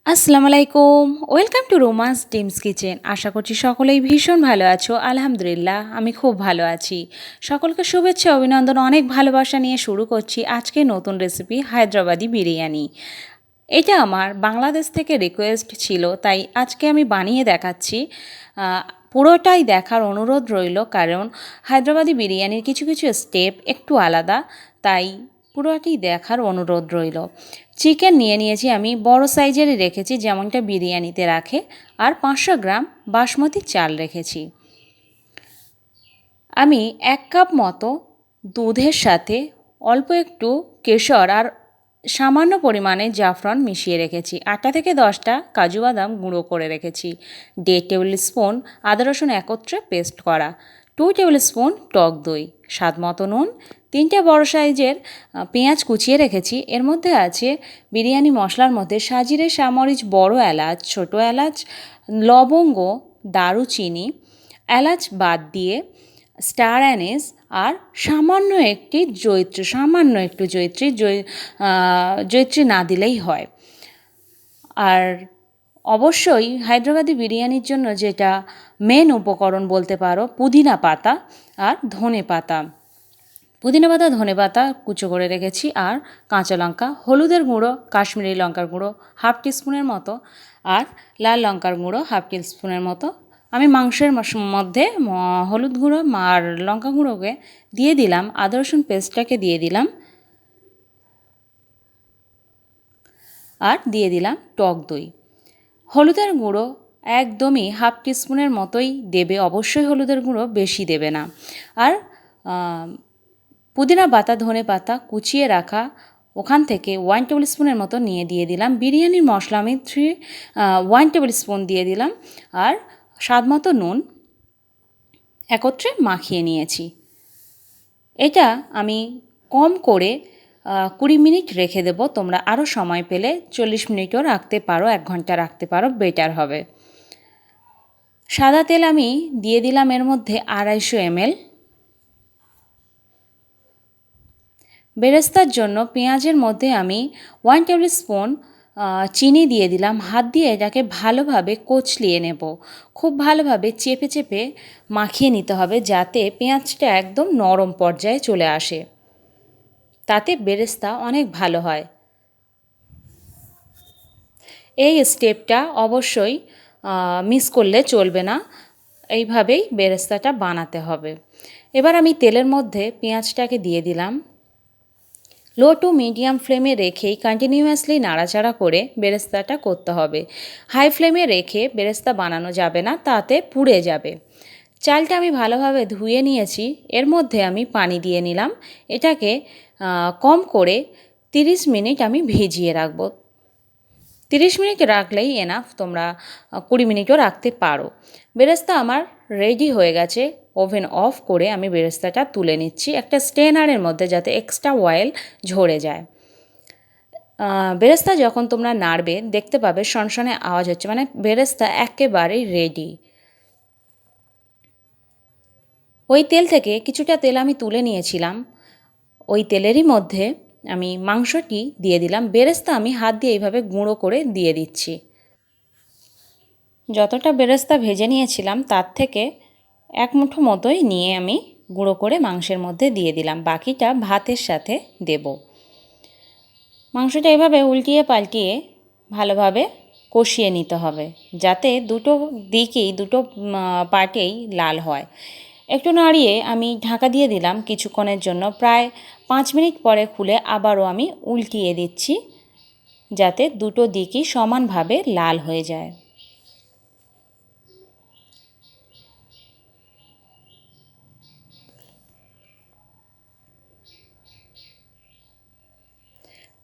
আসসালামু আলাইকুম। Welcome to রোমান্স ডিমস কিচেন। আশা করছি সকলেই ভীষণ ভালো আছো। আলহামদুলিল্লাহ আমি খুব ভালো আছি। সকলকে শুভেচ্ছা অভিনন্দন, অনেক ভালোবাসা নিয়ে শুরু করছি আজকে নতুন রেসিপি হায়দ্রাবাদি বিরিয়ানি। এটা আমার বাংলাদেশ থেকে রিকোয়েস্ট ছিল, তাই আজকে আমি বানিয়ে দেখাচ্ছি। পুরোটাই দেখার অনুরোধ রইল, কারণ হায়দ্রাবাদি বিরিয়ানির কিছু কিছু স্টেপ একটু আলাদা, তাই পুরোটি দেখার অনুরোধ রইল। চিকেন নিয়ে নিয়েছি, আমি বড় সাইজেরই রেখেছি যেমনটা বিরিয়ানিতে রাখে, আর 500 গ্রাম বাসমতি চাল রেখেছি। আমি 1 কাপ মতো দুধের সাথে অল্প একটু কেশর আর সামান্য পরিমাণে জাফরান মিশিয়ে রেখেছি। 8টা থেকে 10টা কাজু বাদাম গুঁড়ো করে রেখেছি। 1.5 টেবিল স্পুন আদা রসুন একত্রে পেস্ট করা, 2 টেবিল স্পুন টক দই, স্বাদ মতো নুন, 3টে বড় সাইজের পেঁয়াজ কুচিয়ে রেখেছি। এর মধ্যে আছে বিরিয়ানি মশলার মধ্যে সাজিরে সামরিচ, বড় এলাচ, ছোট এলাচ, লবঙ্গ, দারুচিনি, এলাচ বাদ দিয়ে স্টার অ্যানিস আর সামান্য একটু জয়িত্রী না দিলেই হয়। আর অবশ্যই হায়দ্রাবাদি বিরিয়ানির জন্য যেটা মেন উপকরণ বলতে পারো, পুদিনা পাতা আর ধনে পাতা। পুদিনা পাতা ধনে পাতা কুচো করে রেখেছি, আর কাঁচা লঙ্কা, হলুদের গুঁড়ো কাশ্মীরি লঙ্কার গুঁড়ো 1/2 টিস্পুনের মতো, আর লাল লঙ্কার গুঁড়ো 1/2 টিস্পুনের মতো। আমি মাংসের মধ্যে হলুদ গুঁড়ো আর লঙ্কা গুঁড়োকে দিয়ে দিলাম, আদা রসুন পেস্টটাকে দিয়ে দিলাম, আর দিয়ে দিলাম টক দই। হলুদের গুঁড়ো একদমই 1/2 টিস্পুনের মতোই দেবে, অবশ্যই হলুদের গুঁড়ো বেশি দেবে না। আর পুদিনা পাতা ধনে পাতা কুচিয়ে রাখা ওখান থেকে 1 টেবিল স্পুনের মতো নিয়ে দিয়ে দিলাম। বিরিয়ানির মশলা আমি 1 টেবিল স্পুন দিয়ে দিলাম, আর স্বাদ মতো নুন একত্রে মাখিয়ে নিয়েছি। এটা আমি কম করে 20 মিনিট রেখে দেবো। তোমরা আরও সময় পেলে 40 মিনিটও রাখতে পারো, 1 ঘন্টা রাখতে পারো, বেটার হবে। সাদা তেল আমি দিয়ে দিলাম এর মধ্যে 250 ml। বেরেস্তার জন্য পেঁয়াজের মধ্যে আমি 1 টেবিল স্পুন চিনি দিয়ে দিলাম। হাত দিয়ে এটাকে ভালোভাবে কচলিয়ে নেব, খুব ভালোভাবে চেপে চেপে মাখিয়ে নিতে হবে, যাতে পেঁয়াজটা একদম নরম পর্যায়ে চলে আসে, তাতে বেরেস্তা অনেক ভালো হয়। এই স্টেপটা অবশ্যই মিস করলে চলবে না, এইভাবেই বেরেস্তাটা বানাতে হবে। এবার আমি তেলের মধ্যে পেঁয়াজটাকে দিয়ে দিলাম। লো টু মিডিয়াম ফ্লেমে রেখেই কন্টিনিউয়াসলি নাড়াচাড়া করে বেরেস্তাটা করতে হবে। হাই ফ্লেমে রেখে বেরেস্তা বানানো যাবে না, তাতে পুড়ে যাবে। চালটা আমি ভালোভাবে ধুয়ে নিয়েছি, এর মধ্যে আমি পানি দিয়ে নিলাম। এটাকে কম করে 30 মিনিট আমি ভিজিয়ে রাখব। 30 মিনিট রাখলেই এনাফ, তোমরা 20 মিনিটও রাখতে পারো। বেরেস্তা আমার রেডি হয়ে গেছে। ওভেন অফ করে আমি বেরেস্তাটা তুলে নিচ্ছি একটা স্ট্রেনারের মধ্যে, যাতে এক্সট্রা অয়েল ঝরে যায়। বেরেস্তা যখন তোমরা নাড়বে দেখতে পাবে সনসনে আওয়াজ হচ্ছে, মানে বেরেস্তা একেবারেই রেডি। ওই তেল থেকে কিছুটা তেল আমি তুলে নিয়েছিলাম, ওই তেলেরই মধ্যে আমি মাংসটি দিয়ে দিলাম। বেরেস্তা আমি হাত দিয়ে এইভাবে গুঁড়ো করে দিয়ে দিচ্ছি। যতটা বেরেস্তা ভেজে নিয়েছিলাম তার থেকে 1 মুঠো মতোই নিয়ে আমি গুঁড়ো করে মাংসের মধ্যে দিয়ে দিলাম, বাকিটা ভাতের সাথে দেব। মাংসটা এভাবে উল্টিয়ে পাল্টিয়ে ভালোভাবে কষিয়ে নিতে হবে, যাতে দুটো দিকেই দুটো পার্টেই লাল হয়। একটু নাড়িয়ে আমি ঢাকা দিয়ে দিলাম কিছুক্ষণের জন্য। প্রায় 5 মিনিট পরে খুলে আবারও আমি উল্টিয়ে দিচ্ছি, যাতে দুটো দিকই সমানভাবে লাল হয়ে যায়।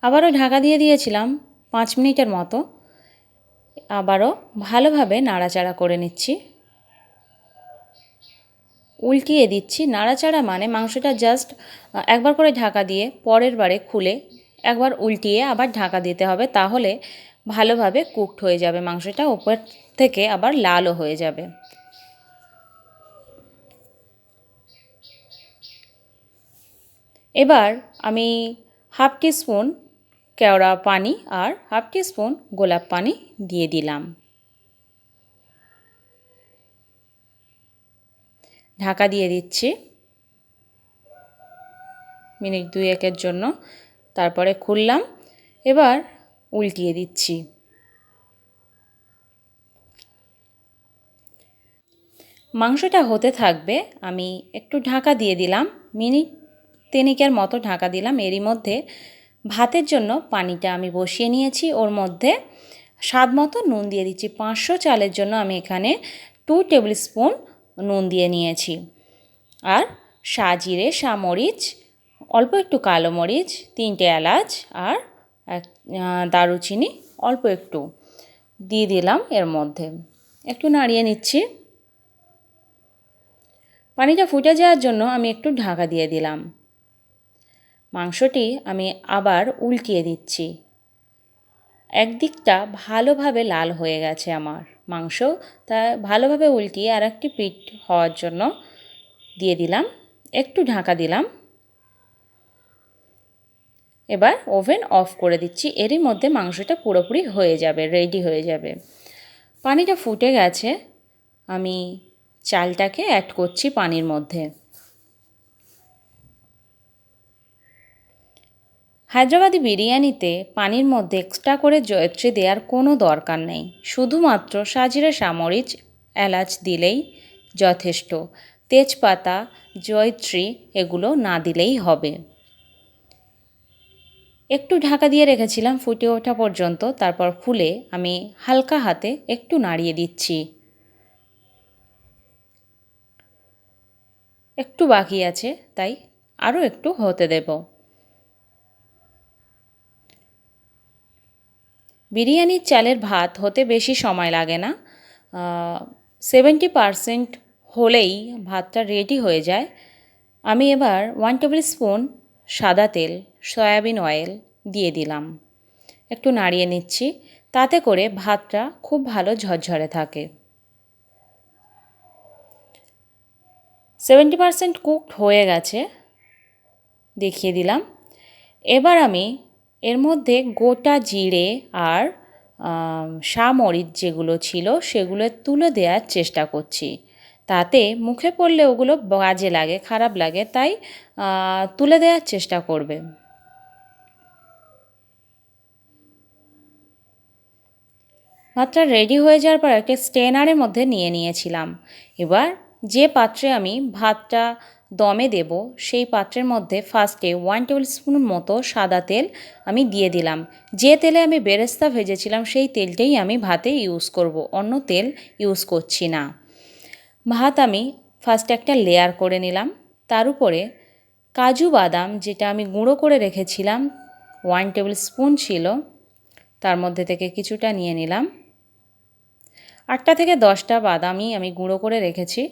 আবারও ঢাকা দিয়ে দিয়েছিলাম 5 মিনিটের মতো। আবারও ভালোভাবে নাড়াচাড়া করে নিচ্ছি, উল্টিয়ে দিচ্ছি। নাড়াচাড়া মানে মাংসটা জাস্ট একবার করে ঢাকা দিয়ে পরের বারে খুলে একবার উল্টিয়ে আবার ঢাকা দিতে হবে, তাহলে ভালোভাবে কুকড হয়ে যাবে মাংসটা, উপর থেকে আবার লালও হয়ে যাবে। এবার আমি 1/2 টিস্পুন কেওড়া পানি আর হাফ টিস্পুন গোলাপ পানি দিয়ে দিলাম। ঢাকা দিয়ে দিচ্ছি মিনিট 2-1 জন্য। তারপরে খুললাম, এবার উল্টিয়ে দিচ্ছি। মাংসটা হতে থাকবে, আমি একটু ঢাকা দিয়ে দিলাম, মিনিট 3 মতো ঢাকা দিলাম। এরই মধ্যে ভাতের জন্য পানিটা আমি বসিয়ে নিয়েছি, ওর মধ্যে স্বাদ মতো নুন দিয়ে দিচ্ছি। 500 চালের জন্য আমি এখানে 2 টেবিল স্পুন নুন দিয়ে নিয়েছি। আর সাজিরে, সামরিচ, অল্প একটু কালো মরিচ, 3টে এলাচ আর দারুচিনি অল্প একটু দিয়ে দিলাম এর মধ্যে। একটু নাড়িয়ে নিচ্ছি। পানিটা ফুটে যাওয়ার জন্য আমি একটু ঢাকা দিয়ে দিলাম। মাংসটি আমি আবার উল্টিয়ে দিচ্ছি। একদিকটা ভালোভাবে লাল হয়ে গেছে আমার মাংস, তা ভালোভাবে উল্টিয়ে আর একটি পিঠ হওয়ার জন্য দিয়ে দিলাম, একটু ঢাকা দিলাম। এবার ওভেন অফ করে দিচ্ছি। এরই মধ্যে মাংসটা পুরোপুরি হয়ে যাবে, রেডি হয়ে যাবে। পানিটা ফুটে গেছে, আমি চালটাকে অ্যাড করছি পানির মধ্যে। হায়দ্রাবাদি বিরিয়ানিতে পানির মধ্যে এক্সট্রা করে জয়ত্রী দেওয়ার কোনো দরকার নেই, শুধুমাত্র সাজিরা, সামরিচ, এলাচ দিলেই যথেষ্ট। তেজপাতা, জয়ত্রী এগুলো না দিলেই হবে। একটু ঢাকা দিয়ে রেখেছিলাম ফুটে ওঠা পর্যন্ত, তারপর খুলে আমি হালকা হাতে একটু নাড়িয়ে দিচ্ছি। একটু বাকি আছে, তাই আরও একটু হতে দেব। বিরিয়ানির চালের ভাত হতে বেশি সময় লাগে না, 70% হলেই ভাতটা রেডি হয়ে যায়। আমি এবার 1 টেবিল স্পুন সাদা তেল, সয়াবিন অয়েল দিয়ে দিলাম, একটু নাড়িয়ে নিচ্ছি, তাতে করে ভাতটা খুব ভালো ঝরঝরে থাকে। 70% কুকড হয়ে গেছে, দেখিয়ে দিলাম। এবার আমি এর মধ্যে গোটা জিরে আর সামরিচ যেগুলো ছিল সেগুলো তুলে দেওয়ার চেষ্টা করছি, তাতে মুখে পড়লে ওগুলো বাজে লাগে, খারাপ লাগে, তাই তুলে দেওয়ার চেষ্টা করবে। ভাতটা রেডি হয়ে যাওয়ার পর একটা স্ট্রেনারের মধ্যে নিয়ে নিয়েছিলাম। এবার যে পাত্রে আমি ভাতটা দমে দেব সেই পাত্রের মধ্যে ফার্স্টে 1 টেবিল স্পুন মতো সাদা তেল আমি দিয়ে দিলাম। যে তেলে আমি বেরেস্তা ভেজেছিলাম সেই তেলটাই আমি ভাতে ইউজ করব, অন্য তেল ইউজ করছি না। ভাত আমি ফার্স্টে একটা লেয়ার করে নিলাম, তার উপরে কাজু বাদাম যেটা আমি গুঁড়ো করে রেখেছিলাম 1 টেবিল স্পুন ছিল, তার মধ্যে থেকে কিছুটা নিয়ে নিলাম। 8টা থেকে 10টা বাদামই আমি গুঁড়ো করে রেখেছি।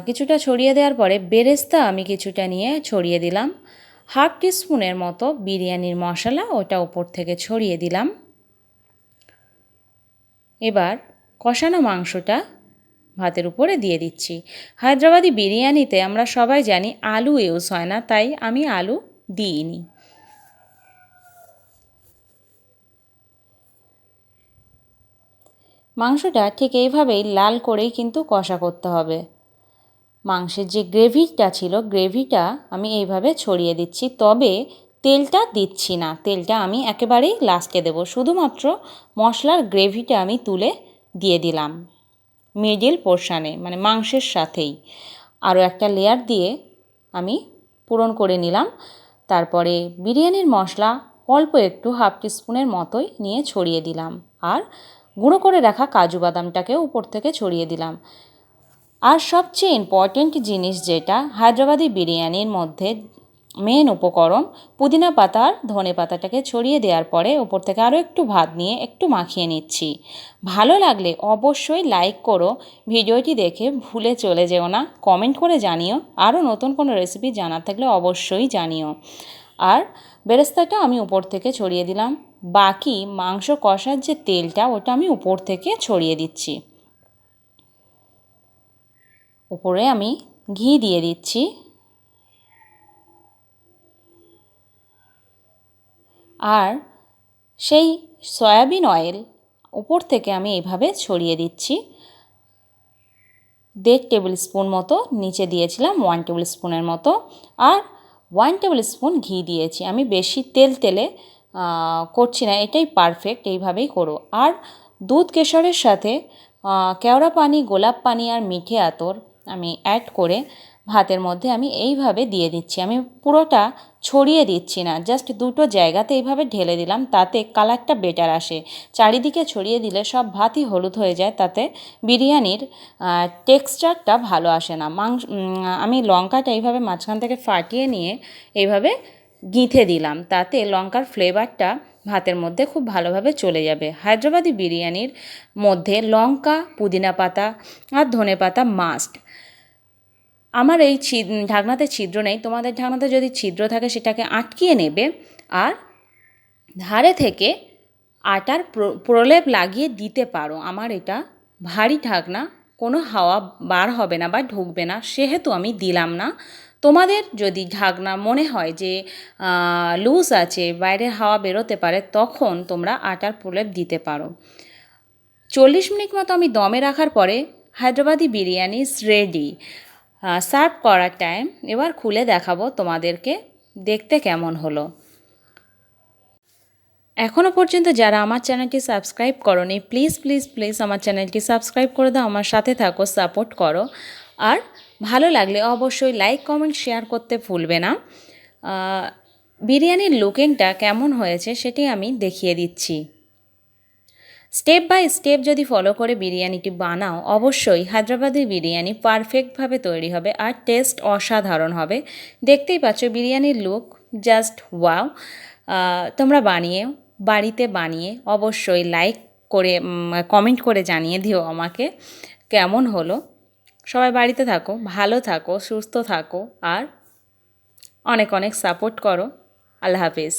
কিছুটা ছড়িয়ে দেওয়ার পরে বেরেস্তা আমি কিছুটা নিয়ে ছড়িয়ে দিলাম। হাফ টিস্পুনের মতো বিরিয়ানির মশলা ওটা উপর থেকে ছড়িয়ে দিলাম। এবার কষানো মাংসটা ভাতের উপরে দিয়ে দিচ্ছি। হায়দ্রাবাদি বিরিয়ানিতে আমরা সবাই জানি আলু ইউজ হয় না, তাই আমি আলু দিইনি। মাংসটা ঠিক এইভাবেই লাল করেই কিন্তু কষা করতে হবে। মাংসের যে গ্রেভিটা ছিল গ্রেভিটা আমি এইভাবে ছড়িয়ে দিচ্ছি, তবে তেলটা দিচ্ছি না, তেলটা আমি একেবারেই লাস্টে দেব। শুধুমাত্র মশলার গ্রেভিটা আমি তুলে দিয়ে দিলাম মিডিল পোর্শানে, মানে মাংসের সাথেই। আরও একটা লেয়ার দিয়ে আমি পূরণ করে নিলাম। তারপরে বিরিয়ানির মশলা অল্প একটু হাফ টিস্পুনের মতোই নিয়ে ছড়িয়ে দিলাম, আর গুঁড়ো করে রাখা কাজু বাদামটাকেও উপর থেকে ছড়িয়ে দিলাম। আর সবচেয়ে ইম্পর্ট্যান্ট জিনিস যেটা হায়দ্রাবাদি বিরিয়ানির মধ্যে মেন উপকরণ, পুদিনা পাতা আর ধনে পাতাটাকে ছড়িয়ে দেওয়ার পরে ওপর থেকে আরও একটু ভাত নিয়ে একটু মাখিয়ে নিচ্ছি। ভালো লাগলে অবশ্যই লাইক করো, ভিডিওটি দেখে ভুলে চলে যেও না, কমেন্ট করে জানিও, আরও নতুন কোনো রেসিপি জানার থাকলে অবশ্যই জানিও। আর বেরেস্তাটা আমি উপর থেকে ছড়িয়ে দিলাম, বাকি মাংস কষার যে তেলটা ওটা আমি উপর থেকে ছড়িয়ে দিচ্ছি। উপরে আমি ঘি দিয়ে দিচ্ছি। আর সেই সয়াবিন অয়েল উপর থেকে আমি এইভাবে ছড়িয়ে দিচ্ছি। 1.5 টেবিল স্পুন মতো নিচে দিয়েছিলাম, 1 টেবিল স্পুনের মতো, আর 1 টেবিল স্পুন ঘি দিয়েছি। আমি বেশি তেলে করছি না, এটাই পারফেক্ট, এইভাবেই করো। আর দুধ কেশরের সাথে কেওড়া পানি, গোলাপ পানি আর মিঠে আতর আমি অ্যাড করে ভাতের মধ্যে আমি এইভাবে দিয়ে দিচ্ছি। আমি পুরোটা ছড়িয়ে দিচ্ছি না, জাস্ট দুটো জায়গাতে এইভাবে ঢেলে দিলাম, তাতে কালারটা বেটার আসে। চারিদিকে ছড়িয়ে দিলে সব ভাতই হলুদ হয়ে যায়, তাতে বিরিয়ানির টেক্সচারটা ভালো আসে না। আমি লঙ্কাটা এইভাবে মাঝখান থেকে ফাটিয়ে নিয়ে এইভাবে গিঁথে দিলাম, তাতে লঙ্কার ফ্লেভারটা ভাতের মধ্যে খুব ভালোভাবে চলে যাবে। হায়দ্রাবাদি বিরিয়ানির মধ্যে লঙ্কা, পুদিনা পাতা আর ধনে পাতা মাস্ট। আমার এই ঢাকনাতে ছিদ্র নেই, তোমাদের ঢাকনাতে যদি ছিদ্র থাকে সেটাকে আটকিয়ে নেবে, আর ধারে থেকে আটার প্রলেপ লাগিয়ে দিতে পারো। আমার এটা ভারী ঢাকনা, কোনো হাওয়া বার হবে না বা ঢুকবে না, সেহেতু আমি দিলাম না। তোমাদের যদি ঢাকনা মনে হয় যে লুজ আছে, বাইরের হাওয়া বেরোতে পারে, তখন তোমরা আটার প্রলেপ দিতে পারো। 40 মিনিট মতো আমি দমে রাখার পরে Hyderabadi biryani is ready. Serve করার টাইম। এবার খুলে দেখাবো তোমাদেরকে দেখতে কেমন হলো। এখনও পর্যন্ত যারা আমার চ্যানেলটি সাবস্ক্রাইব করোনি, প্লিজ প্লিজ প্লিজ আমার চ্যানেলটি সাবস্ক্রাইব করে দাও, আমার সাথে থাকো, সাপোর্ট করো। আর ভালো লাগলে অবশ্যই লাইক, কমেন্ট, শেয়ার করতে ভুলবে না। বিরিয়ানির লুকিংটা কেমন হয়েছে সেটি আমি দেখিয়ে দিচ্ছি। স্টেপ বাই স্টেপ যদি ফলো করে বিরিয়ানিটি বানাও, অবশ্যই হায়দ্রাবাদি বিরিয়ানি পারফেক্টভাবে তৈরি হবে আর টেস্ট অসাধারণ হবে। দেখতেই পাচ্ছ বিরিয়ানির লুক জাস্ট ওয়াও। তোমরা বাড়িতে বানিয়ে অবশ্যই লাইক করে কমেন্ট করে জানিয়ে দিও আমাকে কেমন হলো। সবাই বাড়িতে থাকো, ভালো থাকো, সুস্থ থাকো, আর অনেক অনেক সাপোর্ট করো। আল্লাহ হাফিজ।